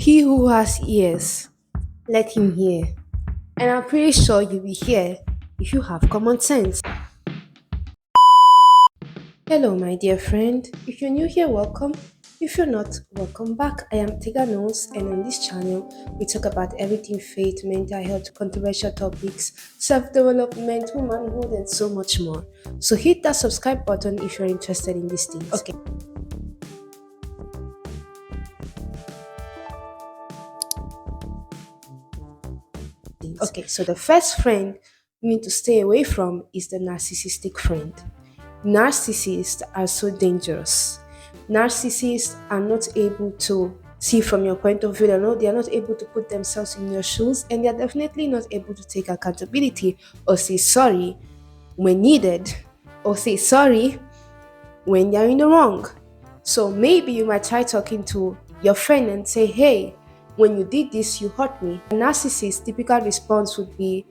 He who has ears, let him hear. And I'm pretty sure you'll be here if you have common sense. Hello, my dear friend. If you're new here, welcome. If you're not, welcome back. I am Tega Knows, and on this channel, we talk about everything faith, mental health, controversial topics, self development, womanhood, and so much more. So hit that subscribe button if you're interested in these things. Okay, so the first friend you need to stay away from is the narcissistic friend. Narcissists are so dangerous. Narcissists are not able to see from your point of view. They are not able to put themselves in your shoes, and they are definitely not able to take accountability or say sorry when needed, or say sorry when you're in the wrong. So maybe you might try talking to your friend and say, hey, when you did this, you hurt me. A narcissist's typical response would be,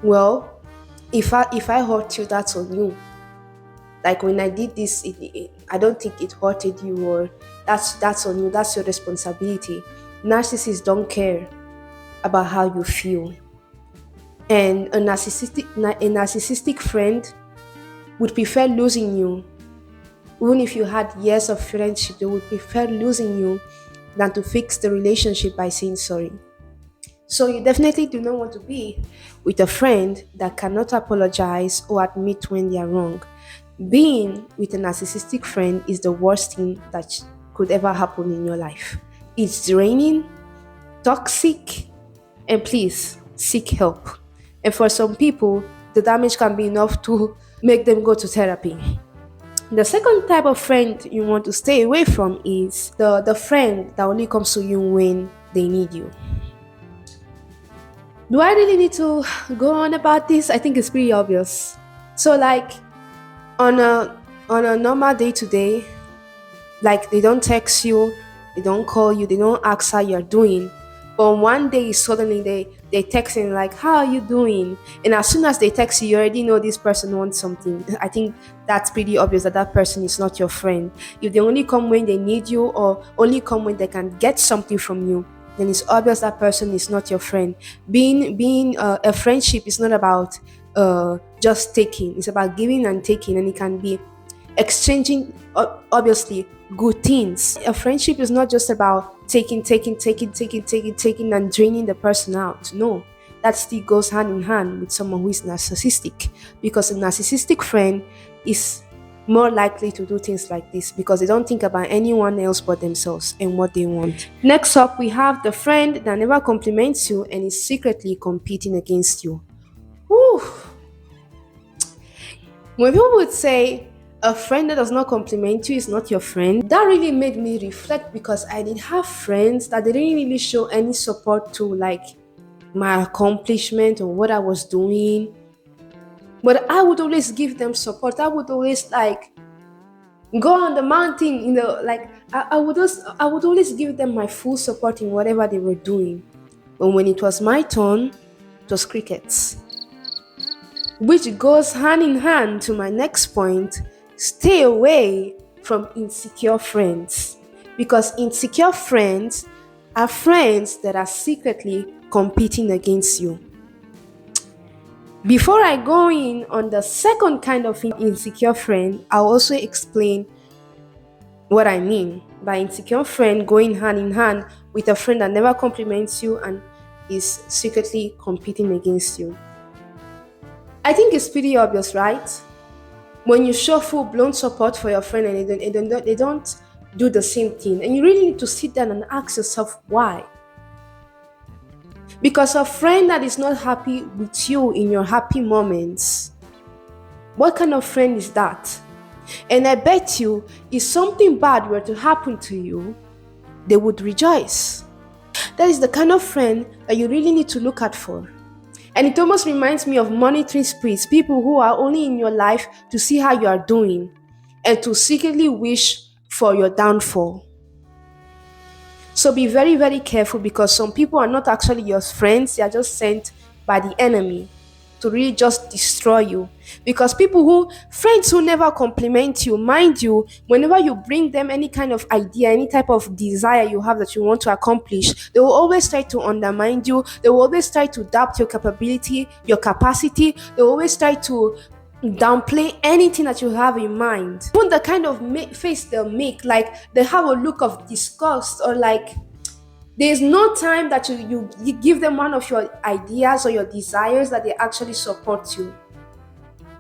well, if I hurt you, that's on you. Like when I did this, I don't think it hurted you, or that's on you. That's your responsibility. Narcissists don't care about how you feel, and a narcissistic friend would prefer losing you. Even if you had years of friendship, they would prefer losing you than to fix the relationship by saying sorry. So you definitely do not want to be with a friend that cannot apologize or admit when they are wrong. Being with a narcissistic friend is the worst thing that could ever happen in your life. It's draining, toxic, and please seek help. And for some people, the damage can be enough to make them go to therapy. The second type of friend you want to stay away from is the friend that only comes to you when they need you. Do I really need to go on about this? I think it's pretty obvious. So like on a normal day to day, like they don't text you, they don't call you, they don't ask how you're doing. But one day suddenly they text and like, how are you doing? And as soon as they text you, you already know this person wants something. I think that's pretty obvious that that person is not your friend. If they only come when they need you, or only come when they can get something from you, then it's obvious that person is not your friend. Being a friendship is not about just taking. It's about giving and taking, and it can be exchanging obviously good things. A friendship is not just about taking, and draining the person out. No, that still goes hand in hand with someone who is narcissistic, because a narcissistic friend is more likely to do things like this because they don't think about anyone else but themselves and what they want. Next up, we have the friend that never compliments you and is secretly competing against you. Whew. When people would say a friend that does not compliment you is not your friend, that really made me reflect, because I did have friends that they didn't really show any support to like my accomplishment or what I was doing. But I would always give them support. I would always like go on the mountain, like I would always give them my full support in whatever they were doing. But when it was my turn, it was crickets. Which goes hand in hand to my next point: stay away from insecure friends. Because insecure friends are friends that are secretly competing against you. Before I go in on the second kind of insecure friend, I'll also explain what I mean by insecure friend going hand in hand with a friend that never compliments you and is secretly competing against you. I think it's pretty obvious, right? When you show full-blown support for your friend and they don't do the same thing, and you really need to sit down and ask yourself why. Because a friend that is not happy with you in your happy moments, what kind of friend is that? And I bet you, if something bad were to happen to you, they would rejoice. That is the kind of friend that you really need to look out for. And it almost reminds me of monitoring spirits, people who are only in your life to see how you are doing and to secretly wish for your downfall. So be very, very careful, because some people are not actually your friends. They are just sent by the enemy to really just destroy you. Because friends who never compliment you, mind you, whenever you bring them any kind of idea, any type of desire you have that you want to accomplish, they will always try to undermine you. They will always try to doubt your capability, your capacity. They will always try to downplay anything that you have in mind. Even the kind of face they'll make, like they have a look of disgust, or like there's no time that you give them one of your ideas or your desires that they actually support you.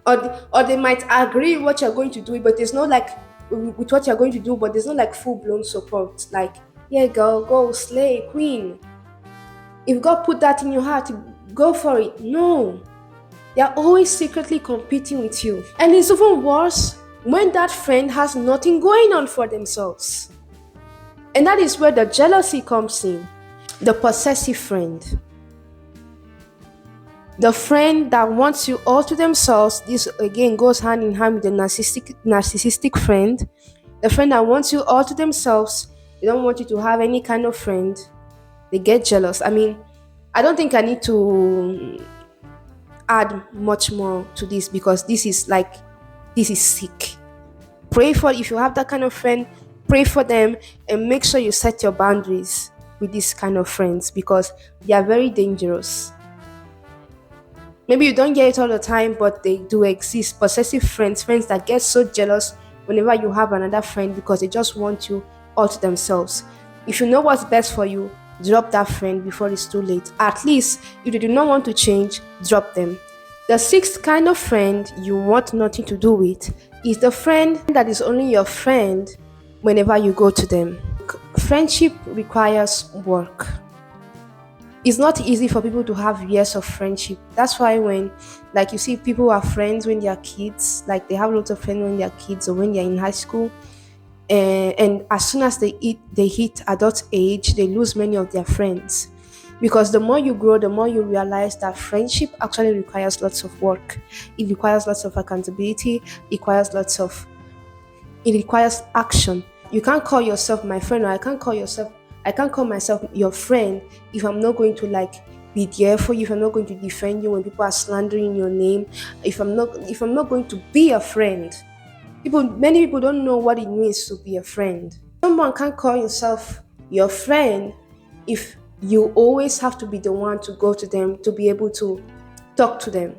Or they might agree with what you're going to do, but there's no like with what you're going to do, but there's no like full-blown support. Like, yeah, girl, go slay, queen. If God put that in your heart, go for it. No. They're always secretly competing with you. And it's even worse when that friend has nothing going on for themselves. And that is where the jealousy comes in. The possessive friend. The friend that wants you all to themselves. This again goes hand in hand with the narcissistic friend. The friend that wants you all to themselves. They don't want you to have any kind of friend. They get jealous. I mean, I don't think I need to add much more to this, because this is sick. Pray for, if you have that kind of friend, pray for them, and make sure you set your boundaries with these kind of friends, because they are very dangerous. Maybe you don't get it all the time, but they do exist. Possessive friends that get so jealous whenever you have another friend, because they just want you all to themselves. If you know what's best for you, drop that friend before it's too late. At least if they do not want to change, drop them. The sixth kind of friend you want nothing to do with is the friend that is only your friend whenever you go to them. Friendship requires work. It's not easy for people to have years of friendship. That's why when, like, you see people who are friends when they are kids, like they have lots of friends when they are kids or when they are in high school, and as soon as they hit adult age, they lose many of their friends. Because the more you grow, the more you realize that friendship actually requires lots of work. It requires lots of accountability. It requires action. You can't call yourself my friend, or I can't call myself your friend if I'm not going to like be there for you, if I'm not going to defend you when people are slandering your name, if I'm not going to be a friend. Many people don't know what it means to be a friend. Someone can't call yourself your friend if you always have to be the one to go to them to be able to talk to them.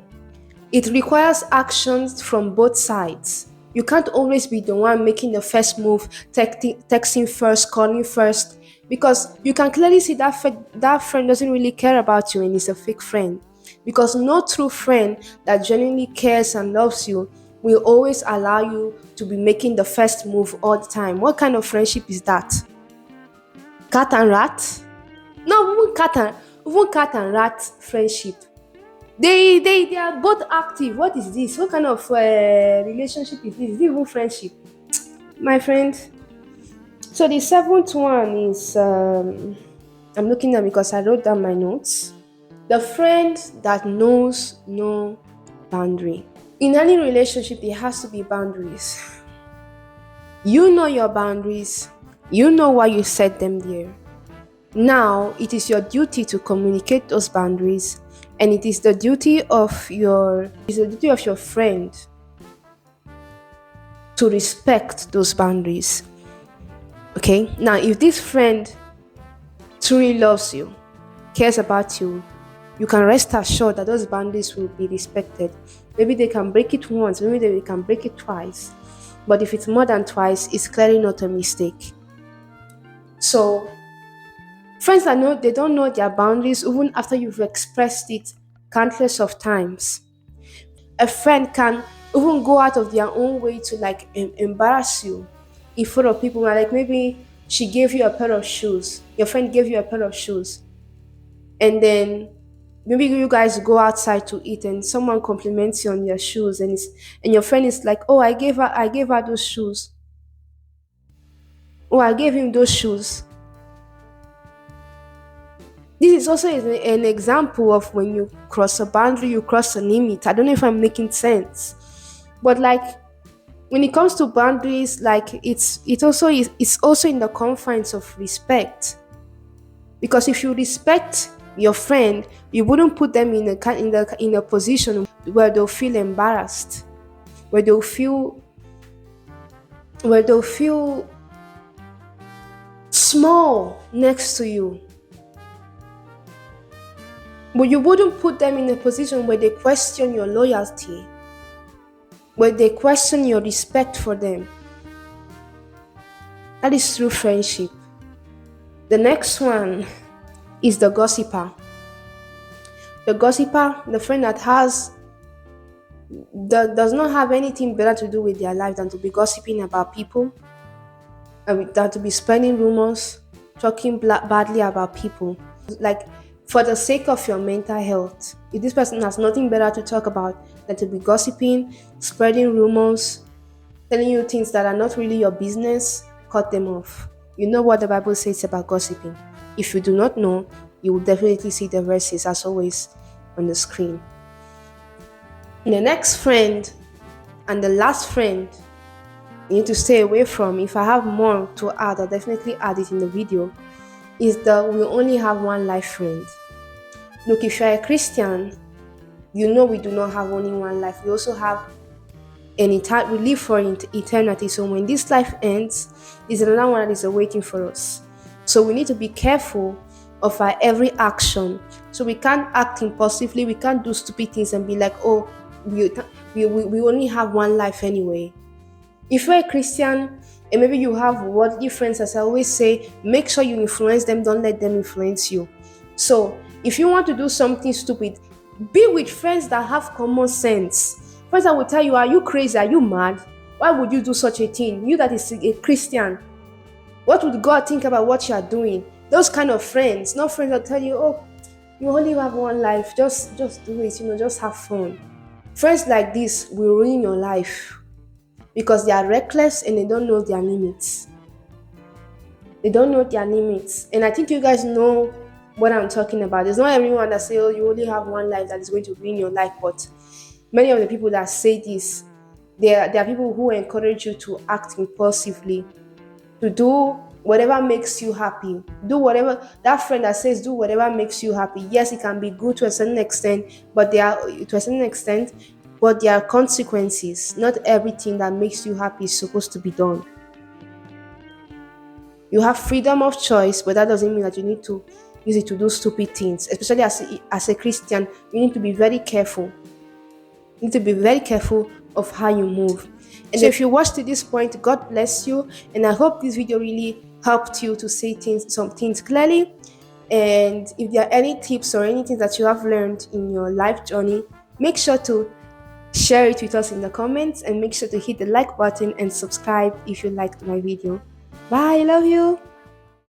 It requires actions from both sides. You can't always be the one making the first move, texting first, calling first, because you can clearly see that friend doesn't really care about you and is a fake friend. Because no true friend that genuinely cares and loves you will always allow you to be making the first move all the time. What kind of friendship is that? Cat and rat? No, even cat and rat friendship. They are both active. What is this? What kind of relationship is this? Is it even friendship? My friend. So the seventh one is, I'm looking at because I wrote down my notes. The friend that knows no boundary. In any relationship, there has to be boundaries. You know your boundaries. You know why you set them there. Now, it is your duty to communicate those boundaries, and it is the duty of your friend to respect those boundaries. Okay? Now, if this friend truly loves you, cares about you, you can rest assured that those boundaries will be respected. Maybe they can break it once, maybe they can break it twice. But if it's more than twice, it's clearly not a mistake. So, friends that they don't know their boundaries, even after you've expressed it countless of times. A friend can even go out of their own way to like embarrass you in front of people. Like maybe she gave you a pair of shoes. Your friend gave you a pair of shoes. And then maybe you guys go outside to eat and someone compliments you on your shoes, and your friend is like, "Oh, I gave her those shoes. Oh, I gave him those shoes." This is also an example of when you cross a boundary, you cross a limit. I don't know if I'm making sense, but like when it comes to boundaries, like it's also in the confines of respect. Because if you respect your friend, you wouldn't put them in a position where they'll feel embarrassed, where they'll feel small next to you. But you wouldn't put them in a position where they question your loyalty, where they question your respect for them. That is true friendship. The next one is the gossiper. The gossiper, the friend that does not have anything better to do with their life than to be gossiping about people, than to be spreading rumors, talking badly about people. Like, for the sake of your mental health, if this person has nothing better to talk about than to be gossiping, spreading rumors, telling you things that are not really your business, cut them off. You know what the Bible says about gossiping. If you do not know, you will definitely see the verses as always on the screen. The next friend and the last friend you need to stay away from, if I have more to add, I'll definitely add it in the video, is the we only have one life friend. Look, if you're a Christian, you know we do not have only one life. We also have we live for eternity. So when this life ends, there's another one that is awaiting for us. So we need to be careful of our every action. So we can't act impulsively. We can't do stupid things and be like, oh, we only have one life anyway. If you're a Christian and maybe you have worldly friends, as I always say, make sure you influence them. Don't let them influence you. So if you want to do something stupid, be with friends that have common sense. Friends that will tell you, are you crazy? Are you mad? Why would you do such a thing? You that is a Christian, what would God think about what you are doing? Those kind of friends, not friends that tell you, oh, you only have one life. Just do it, just have fun. Friends like this will ruin your life because they are reckless and they don't know their limits. They don't know their limits. And I think you guys know what I'm talking about. There's not everyone that say, oh, you only have one life that is going to ruin your life. But many of the people that say this, there are people who encourage you to act impulsively, to do whatever makes you happy. Do whatever, that friend that says do whatever makes you happy. Yes, it can be good to a certain extent, but there are consequences. Not everything that makes you happy is supposed to be done. You have freedom of choice, but that doesn't mean that you need to use it to do stupid things. Especially as a Christian, you need to be very careful. You need to be very careful of how you move. And so if you watched to this point, God bless you. And I hope this video really helped you to say some things clearly. And if there are any tips or anything that you have learned in your life journey, make sure to share it with us in the comments and make sure to hit the like button and subscribe if you liked my video. Bye, I love you.